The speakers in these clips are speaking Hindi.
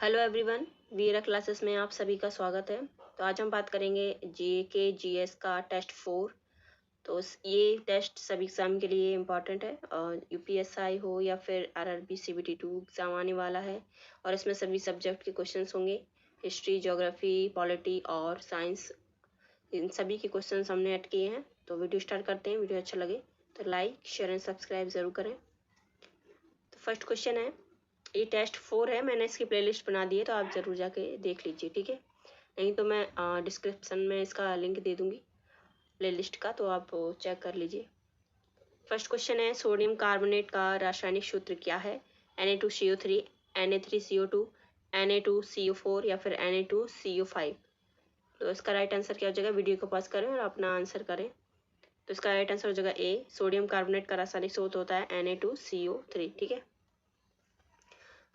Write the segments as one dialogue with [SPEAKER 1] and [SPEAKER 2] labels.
[SPEAKER 1] हेलो एवरीवन, वीरा क्लासेस में आप सभी का स्वागत है। तो आज हम बात करेंगे जीके जीएस का टेस्ट 4। तो ये टेस्ट सभी एग्ज़ाम के लिए इम्पॉर्टेंट है और यूपीएसआई हो या फिर आरआरबी सीबीटी 2 एग्ज़ाम आने वाला है। और इसमें सभी सब्जेक्ट के क्वेश्चंस होंगे, हिस्ट्री, ज्योग्राफी, पॉलिटी और साइंस। इन सभी के क्वेश्चन हमने ऐड किए हैं। तो वीडियो स्टार्ट करते हैं। वीडियो अच्छा लगे तो लाइक, शेयर एंड सब्सक्राइब ज़रूर करें। तो फर्स्ट क्वेश्चन है, ये टेस्ट 4 है, मैंने इसकी प्लेलिस्ट बना दी है, तो आप ज़रूर जाके देख लीजिए, ठीक है। नहीं तो मैं डिस्क्रिप्शन में इसका लिंक दे दूँगी प्लेलिस्ट का, तो आप चेक कर लीजिए। फर्स्ट क्वेश्चन है, सोडियम कार्बोनेट का रासायनिक सूत्र क्या है? Na2CO3, Na3CO2, Na2CO4 या फिर Na2CO5। तो इसका राइट आंसर क्या हो जाएगा? वीडियो को पॉज करें और अपना आंसर करें। तो इसका राइट आंसर हो जाएगा ए, सोडियम कार्बोनेट का रासायनिक सूत्र होता है Na2CO3, ठीक है।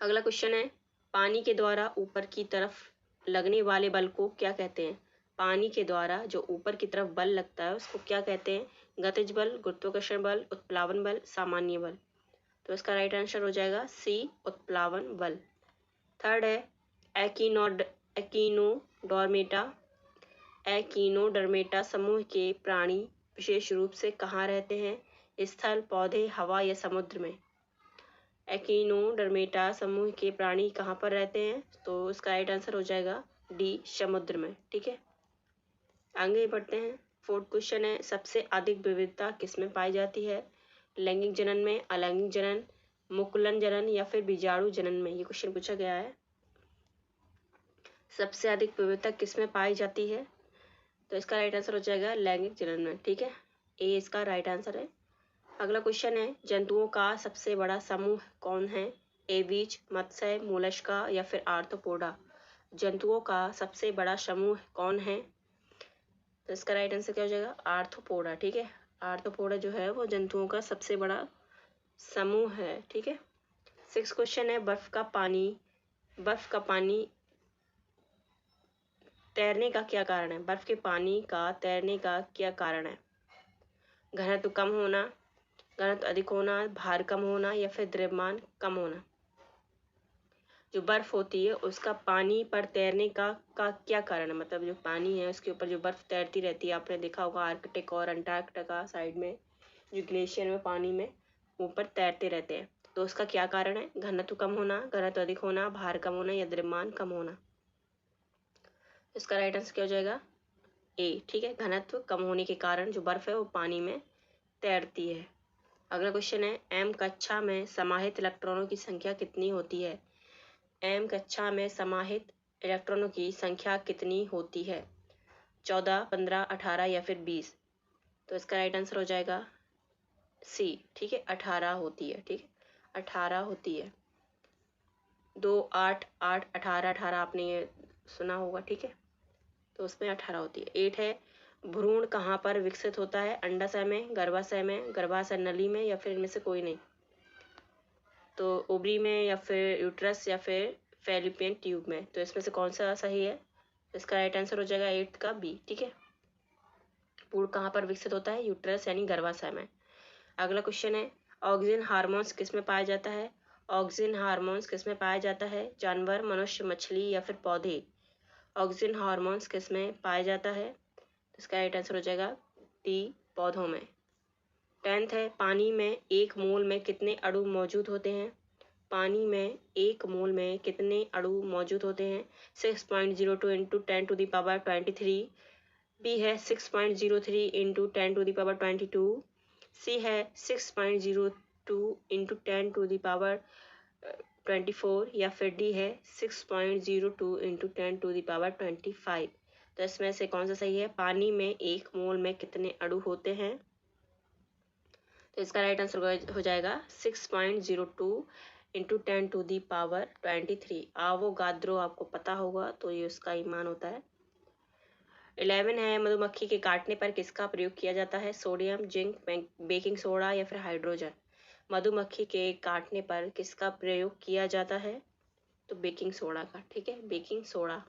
[SPEAKER 1] अगला क्वेश्चन है, पानी के द्वारा ऊपर की तरफ लगने वाले बल को क्या कहते हैं? पानी के द्वारा जो ऊपर की तरफ बल लगता है उसको क्या कहते हैं? गतिज बल, गुरुत्वाकर्षण बल, उत्प्लावन बल, सामान्य बल। तो इसका राइट आंसर हो जाएगा सी, उत्प्लावन बल। थर्ड है, एकिनोडर्मेटा एकिनोडर्मेटा समूह के प्राणी विशेष रूप से कहाँ रहते हैं? स्थल, पौधे, हवा या समुद्र में? एकिनोडर्मेटा समूह के प्राणी कहाँ पर रहते हैं? तो इसका राइट आंसर हो जाएगा डी, समुद्र में, ठीक है। आगे बढ़ते हैं। फोर्थ क्वेश्चन है, सबसे अधिक विविधता किसमें पाई जाती है? लैंगिक जनन में, अलैंगिक जनन, मुकुलन जनन या फिर बीजाणु जनन में? ये क्वेश्चन पूछा गया है। सबसे अधिक विविधता किसमें पाई जाती है? तो इसका राइट आंसर हो जाएगा लैंगिक जनन में, ठीक है। ए इसका राइट आंसर है। अगला क्वेश्चन है, जंतुओं का सबसे बड़ा समूह कौन है? एवीज, मत्स्य, मोलस्का या फिर आर्थ्रोपोडा? जंतुओं का सबसे बड़ा समूह कौन है? तो इसका राइट आंसर क्या हो जाएगा? आर्थ्रोपोडा, ठीक है। आर्थ्रोपोडा जो है वो जंतुओं का सबसे बड़ा समूह है, ठीक है। सिक्स क्वेश्चन है, बर्फ का पानी तैरने का क्या कारण है? बर्फ के पानी का तैरने का क्या कारण है? घनत्व कम होना, घनत्व अधिक होना, भार कम होना या फिर द्रव्यमान कम होना? जो बर्फ होती है उसका पानी पर तैरने का क्या कारण है? मतलब जो पानी है उसके ऊपर जो बर्फ तैरती रहती है, आपने देखा होगा आर्कटिक और अंटार्कटिका साइड में जो ग्लेशियर में पानी में ऊपर तैरते रहते हैं, तो उसका क्या कारण है? घनत्व कम होना, घनत्व अधिक होना, भार कम होना या द्रव्यमान कम होना? इसका राइट आंसर क्या हो जाएगा? ए, ठीक है। घनत्व कम होने के कारण जो बर्फ है वो पानी में तैरती है। अगला क्वेश्चन है, एम कक्षा में समाहित इलेक्ट्रॉनों की संख्या कितनी होती है? एम कक्षा में समाहित इलेक्ट्रॉनों की संख्या कितनी होती है? 14, 15, 18 या फिर 20? तो इसका राइट आंसर हो जाएगा सी, ठीक है, 18 होती है, ठीक है, 18 होती है। 2, 8, 8, 18, 18 आपने ये सुना होगा, ठीक है। तो उसमें 18 होती है। 8 है, भ्रूण कहाँ पर विकसित होता है? अंडाशय में, गर्भाशय में, गर्भाशय नली में या फिर इनमें से कोई नहीं? तो ओवरी में या फिर यूट्रस या फिर फैलोपियन ट्यूब में? तो इसमें से कौन सा सही है? इसका राइट आंसर हो जाएगा 8 का बी, ठीक है। भ्रूण कहाँ पर विकसित होता है? यूट्रस यानी गर्भाशय में। अगला क्वेश्चन है, ऑक्सीजन हार्मोन्स किस में पाया जाता है? ऑक्सीजन हार्मोन्स किस में पाया जाता है? जानवर, मनुष्य, मछली या फिर पौधे? ऑक्सीजन हार्मोन्स किस में पाया जाता है? इसका राइट आंसर हो जाएगा डी, पौधों में। 10th है, पानी में 1 मोल में कितने अणु मौजूद होते हैं? पानी में 1 मोल में कितने अणु मौजूद होते हैं? 6.02 इंटू 10⁻23। बी है 6.03 इंटू 10⁻22। सी है 6.02 इंटू 10⁻24 या फिर डी है 6.02 इंटू 10⁻25। तो इसमें से कौन सा सही है? पानी में 1 मोल में कितने अणु होते हैं? तो इसका राइट आंसर हो जाएगा 6.02 इंटू 10⁻23। आवोगाद्रो आपको पता होगा, तो ये उसका ही मान होता है। 11 है, मधुमक्खी के काटने पर किसका प्रयोग किया जाता है? सोडियम, जिंक, बेकिंग सोडा या फिर हाइड्रोजन? मधुमक्खी के काटने पर किसका प्रयोग किया जाता है? तो बेकिंग सोडा का, ठीक है, बेकिंग सोडा।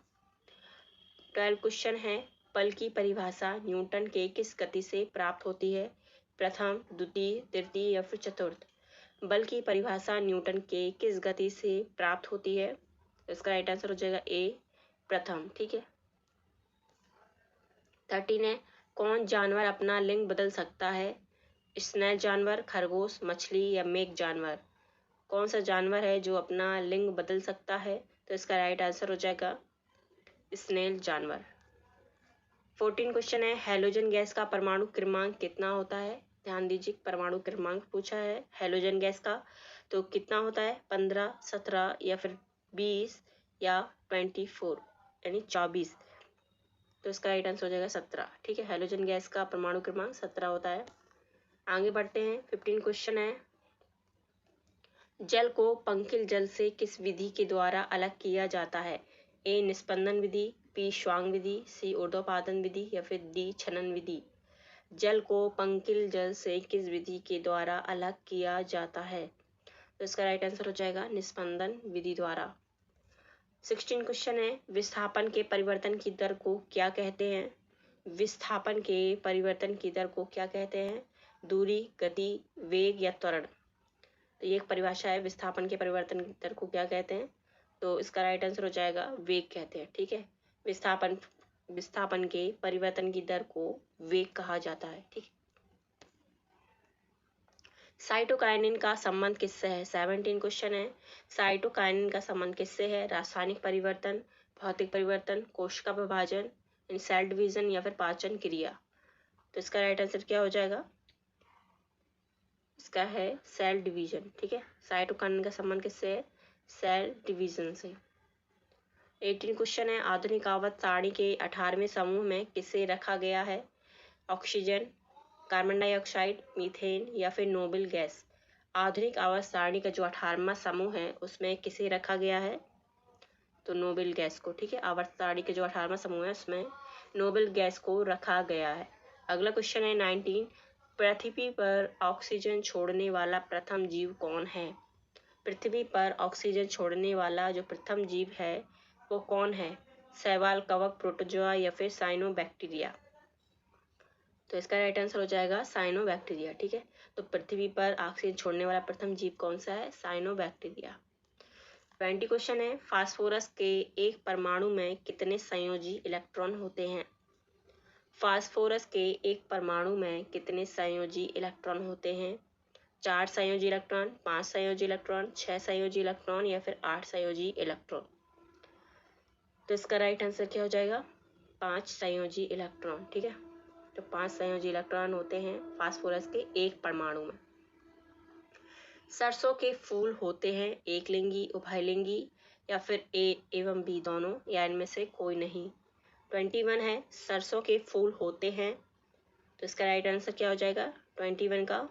[SPEAKER 1] 12 क्वेश्चन है, बल की परिभाषा न्यूटन के किस गति से प्राप्त होती है? प्रथम, द्वितीय, तृतीय या फिर चतुर्थ? बल की परिभाषा न्यूटन के किस गति से प्राप्त होती है? तो इसका राइट आंसर हो जाएगा ए प्रथम। ठीक है। 13 है, कौन जानवर अपना लिंग बदल सकता है? स्नेल जानवर, खरगोश, मछली या मेघ जानवर? कौन सा जानवर है जो अपना लिंग बदल सकता है? तो इसका राइट आंसर हो जाएगा स्नेल जानवर। 14 क्वेश्चन है, हैलोजन गैस का परमाणु क्रमांक कितना होता है? ध्यान दीजिए, परमाणु क्रमांक पूछा है हैलोजन गैस का, तो कितना होता है? 15, 17 या फिर 20 या 24 यानी 24। तो इसका राइट आंसर हो जाएगा 17। ठीक है, हैलोजन गैस का परमाणु क्रमांक 17 होता है। आगे बढ़ते हैं। 15 क्वेश्चन है, जल को पंकिल जल से किस विधि के द्वारा अलग किया जाता है? ए निस्पंदन विधि, बी श्वांग विधि, सी ऊर्ध्वपातन विधि या फिर डी छनन विधि? जल को पंकिल जल से किस विधि के द्वारा अलग किया जाता है? तो इसका राइट आंसर हो जाएगा निस्पंदन विधि द्वारा। 16 क्वेश्चन है, विस्थापन के परिवर्तन की दर को क्या कहते हैं? विस्थापन के परिवर्तन की दर को क्या कहते हैं? दूरी, गति, वेग या त्वरण? तो ये एक परिभाषा है, विस्थापन के परिवर्तन की दर को क्या कहते हैं? तो इसका राइट आंसर हो जाएगा वेग कहते हैं। ठीक है, विस्थापन के परिवर्तन की दर को वेग कहा जाता है। ठीक है। साइटोकाइनिन का संबंध किससे है? 17 क्वेश्चन है, साइटोकाइनिन का संबंध किससे है? रासायनिक परिवर्तन, भौतिक परिवर्तन, कोशिका विभाजन, सेल डिवीजन या फिर पाचन क्रिया? तो इसका राइट आंसर क्या हो जाएगा? इसका है सेल डिवीजन। ठीक है, साइटोकाइनिन का संबंध किससे है? सेल डिवीजन से। 18 क्वेश्चन है, आधुनिक आवर्त सारणी के 18वें समूह में किसे रखा गया है? ऑक्सीजन, कार्बन डाइऑक्साइड, मीथेन या फिर नोबल गैस? आधुनिक आवर्त सारणी का जो 18वां समूह है उसमें किसे रखा गया है? तो नोबल गैस को। ठीक है, आवर्त सारणी के जो 18वां समूह है उसमें नोबल गैस को रखा गया है। अगला क्वेश्चन है 19, पृथ्वी पर ऑक्सीजन छोड़ने वाला प्रथम जीव कौन है? पृथ्वी पर ऑक्सीजन छोड़ने वाला जो प्रथम जीव है वो कौन है? शैवाल, कवक, प्रोटोजोआ या फिर साइनोबैक्टीरिया? तो इसका राइट आंसर हो जाएगा साइनोबैक्टीरिया। ठीक है, तो पृथ्वी पर ऑक्सीजन छोड़ने वाला प्रथम जीव कौन सा है? साइनोबैक्टीरिया। 20 क्वेश्चन है, फास्फोरस के एक परमाणु में कितने संयोजी इलेक्ट्रॉन होते हैं? फास्फोरस के एक परमाणु में कितने संयोजी इलेक्ट्रॉन होते हैं? 4 संयोजी इलेक्ट्रॉन, 5 संयोजी इलेक्ट्रॉन, 6 संयोजी इलेक्ट्रॉन या फिर 8 संयोजी इलेक्ट्रॉन? तो इसका राइट आंसर क्या हो जाएगा? 5 संयोजी इलेक्ट्रॉन। ठीक है, तो 5 संयोजी इलेक्ट्रॉन होते हैं फास्फोरस के एक परमाणु में। सरसों के फूल होते हैं एक लिंगी, उभयलिंगी या फिर ए एवं बी दोनों या इनमें से कोई नहीं? 21 है, सरसों के फूल होते हैं, तो इसका राइट आंसर क्या हो जाएगा? 21 का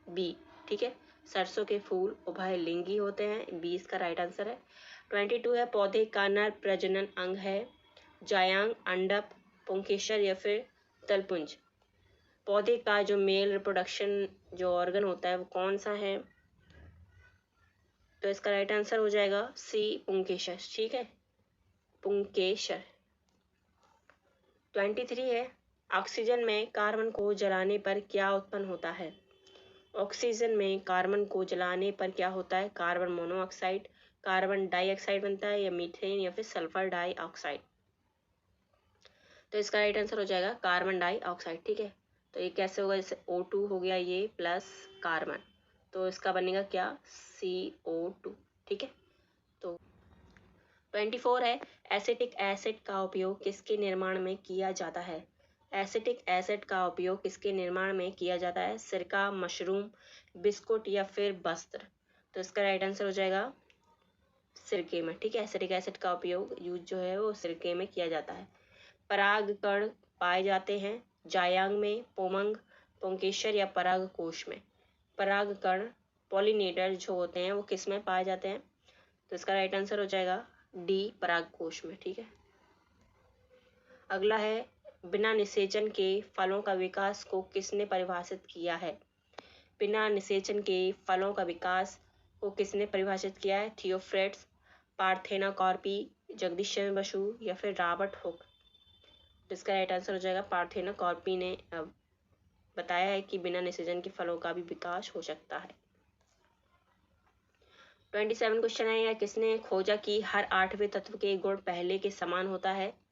[SPEAKER 1] बी। ठीक है, सरसों के फूल उभयलिंगी होते हैं, बी इसका राइट आंसर है। 22 है, पौधे का नर प्रजनन अंग है जायांग, अंडप, पुंकेसर या फिर तलपुंज? पौधे का जो मेल रिप्रोडक्शन जो ऑर्गन होता है वो कौन सा है? तो इसका राइट आंसर हो जाएगा सी पुंकेसर। ठीक है, पुंकेसर। 23 है, ऑक्सीजन में कार्बन को जलाने पर क्या उत्पन्न होता है? ऑक्सीजन में कार्बन को जलाने पर क्या होता है? कार्बन मोनोऑक्साइड, कार्बन डाइऑक्साइड बनता है या मीथेन या फिर सल्फर डाइऑक्साइड? तो इसका राइट आंसर हो जाएगा कार्बन डाइऑक्साइड। ठीक है, तो ये कैसे होगा? जैसे O2 हो गया ये प्लस कार्बन, तो इसका बनेगा क्या? CO2। ठीक है, तो 24 है, एसिटिक एसिड का उपयोग किसके निर्माण में किया जाता है? एसिटिक एसिड का उपयोग किसके निर्माण में किया जाता है? सिरका, मशरूम, बिस्कुट या फिर वस्त्र? तो इसका राइट आंसर हो जाएगा सिरके में। ठीक है, एसिटिक एसिड का उपयोग यूज जो है वो सिरके में किया जाता है। परागकण पाए जाते हैं जायांग में, पोमंग, पुंकेसर या परागकोश में? परागकण पॉलिनेटर जो होते हैं वो किस में पाए जाते हैं? तो इसका राइट आंसर हो जाएगा डी परागकोश में। ठीक है, अगला है, बिना निषेचन के फलों का विकास को किसने परिभाषित किया है? बिना निषेचन के फलों का विकास को किसने परिभाषित किया है? थियोफ्रेट्स, पार्थेना कॉर्पी, जगदीश चंद्र बसु या फिर रॉबर्ट हुक? इसका राइट आंसर हो जाएगा पार्थेना कॉर्पी ने बताया है कि बिना निषेचन के फलों का भी विकास हो सकता है। 27 क्वेश्चन है, यह किसने खोजा कि हर 8वें तत्व के गुण पहले के समान होता है?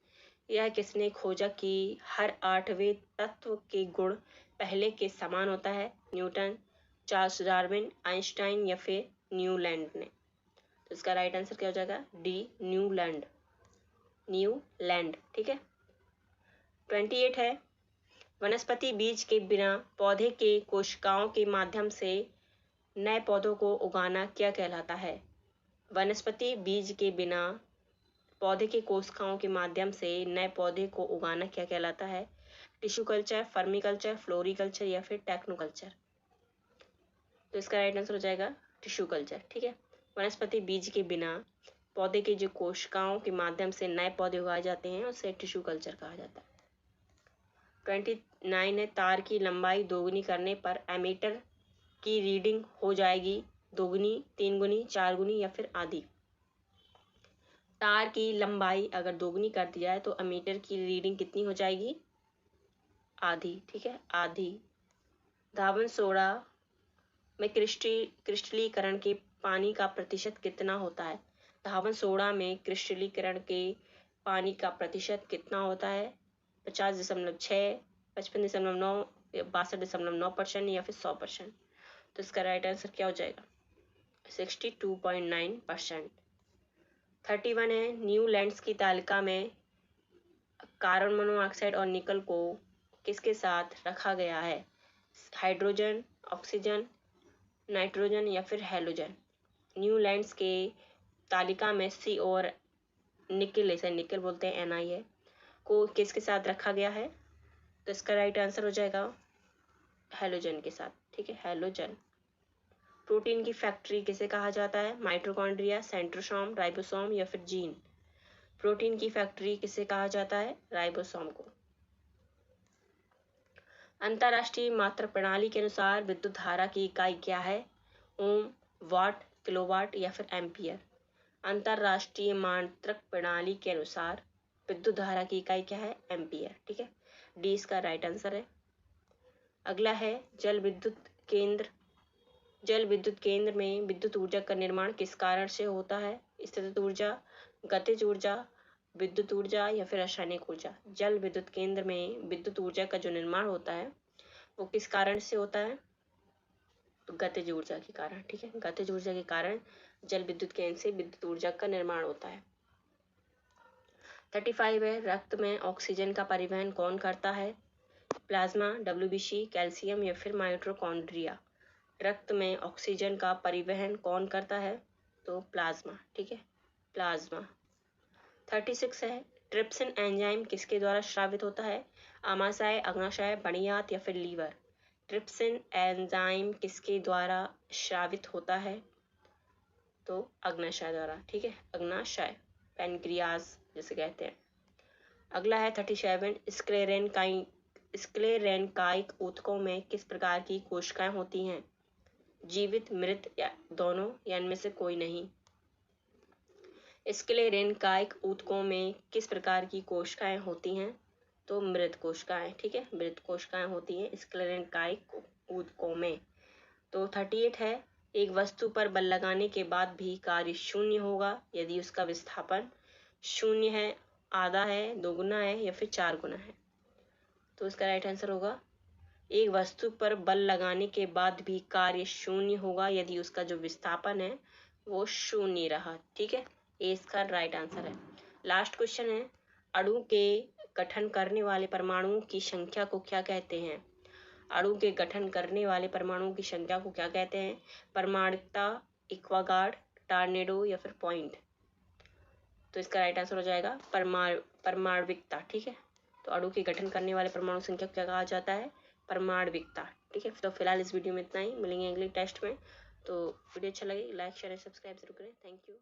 [SPEAKER 1] यह किसने खोजा कि हर 8वें तत्व के गुण पहले के समान होता है? न्यूटन, चार्ल्स डार्विन, आइंस्टाइन या फिर न्यूलैंड ने? तो इसका राइट आंसर क्या हो जाएगा? D, Newland. न्यूलैंड, ठीक है। 28 है, वनस्पति बीज के बिना पौधे के कोशिकाओं के माध्यम से नए पौधों को उगाना क्या कहलाता है? वनस्पति बीज के बिना पौधे के कोशिकाओं के माध्यम से नए पौधे को उगाना क्या कहलाता है? टिश्यू कल्चर, फर्मिकल्चर, फ्लोरिकल्चर या फिर टेक्नोकल्चर? तो इसका राइट आंसर हो जाएगा टिश्यू कल्चर, ठीक है। वनस्पति बीज के बिना पौधे के जो कोशिकाओं के माध्यम से नए पौधे उगाए जाते हैं उसे टिश्यू कल्चर कहा जाता है। 29 है, तार की लंबाई दोगुनी करने पर एमीटर की रीडिंग हो जाएगी दोगुनी, 3 गुनी, 4 गुनी या फिर आधी? तार की लंबाई अगर दोगुनी कर दी जाए तो एमीटर की रीडिंग कितनी हो जाएगी? आधी, ठीक है, आधी। धावन सोडा में क्रिस्टलीकरण के पानी का प्रतिशत कितना होता है? धावन सोडा में क्रिस्टलीकरण के पानी का प्रतिशत कितना होता है? 50.6, 55.9, 62.9% या फिर 100%? तो इसका राइट आंसर क्या हो जाएगा? 62.9%। 31 है, न्यूलैंड्स की तालिका में कार्बन मोनोऑक्साइड और निकल को किसके साथ रखा गया है? हाइड्रोजन, ऑक्सीजन, नाइट्रोजन या फिर हैलोजन? न्यूलैंड्स के तालिका में सी और निकल, इसे निकल बोलते हैं, Ni है, को किसके साथ रखा गया है? तो इसका राइट आंसर हो जाएगा हैलोजन के साथ, ठीक है, हैलोजन। प्रोटीन की फैक्ट्री किसे कहा जाता है? माइटोकॉन्ड्रिया, सेंट्रोसोम, राइबोसोम या फिर जीन? प्रोटीन की फैक्ट्री किसे कहा जाता है? राइबोसोम को। अंतरराष्ट्रीय मात्रक प्रणाली के अनुसार विद्युत धारा की इकाई क्या है? ओम, वाट, किलोवाट या फिर एम्पियर? अंतरराष्ट्रीय मात्रक प्रणाली के अनुसार विद्युत धारा की इकाई क्या है? एम्पियर, ठीक है, डी इसका राइट आंसर है। अगला है, जल विद्युत केंद्र में विद्युत ऊर्जा का निर्माण किस कारण से होता है? स्थितिज ऊर्जा, गतिज ऊर्जा, विद्युत ऊर्जा या फिर रासायनिक ऊर्जा? जल विद्युत केंद्र में विद्युत ऊर्जा का जो निर्माण होता है वो किस कारण से होता है? तो गतिज ऊर्जा के कारण, ठीक है, गतिज ऊर्जा के कारण जल विद्युत केंद्र से विद्युत ऊर्जा का निर्माण होता है। 35 है, रक्त में ऑक्सीजन का परिवहन कौन करता है? प्लाज्मा, WBC, कैल्शियम या फिर माइटोकॉन्ड्रिया? रक्त में ऑक्सीजन का परिवहन कौन करता है? तो प्लाज्मा, ठीक है, प्लाज्मा। 36 है, ट्रिप्सिन एंजाइम किसके द्वारा स्रावित होता है? आमाशय, अग्नाशय, बणियात या फिर लीवर? ट्रिप्सिन एंजाइम किसके द्वारा स्रावित होता है? तो अग्नाशय द्वारा, ठीक है, अग्नाशय, पैनक्रियाज जिसे कहते हैं। अगला है 37, स्क्लेरेनकाइक ऊतकों में किस प्रकार की कोशिकाएं होती हैं? जीवित, मृत या दोनों या इनमें से कोई नहीं? स्क्लेरेनकाइक ऊतकों में किस प्रकार की कोशिकाएं होती हैं? तो मृत कोशिकाएं, ठीक है, मृत कोशिकाएं होती हैं स्क्लेरेनकाइक ऊतकों में। तो 38 है, एक वस्तु पर बल लगाने के बाद भी कार्य शून्य होगा यदि उसका विस्थापन शून्य है, आधा है, 2 गुना है या फिर 4 गुना है? तो इसका राइट आंसर होगा, एक वस्तु पर बल लगाने के बाद भी कार्य शून्य होगा यदि उसका जो विस्थापन है वो शून्य रहा, ठीक है, ये इसका राइट आंसर है। लास्ट क्वेश्चन है, अणु के गठन करने वाले परमाणुओं की संख्या को क्या कहते हैं? अणु के गठन करने वाले परमाणुओं की संख्या को क्या कहते हैं? परमाणुकता, इक्वागार्ड, टॉर्नेडो या फिर पॉइंट? तो इसका राइट आंसर हो जाएगा परमाणुकता, ठीक है। तो अणु के गठन करने वाले परमाणु संख्या को क्या कहा जाता है? परमाणुकता, ठीक है। तो फिलहाल इस वीडियो में इतना ही, मिलेंगे अगले टेस्ट में। तो वीडियो अच्छा लगे लाइक शेयर सब्सक्राइब जरूर करें। Thank you.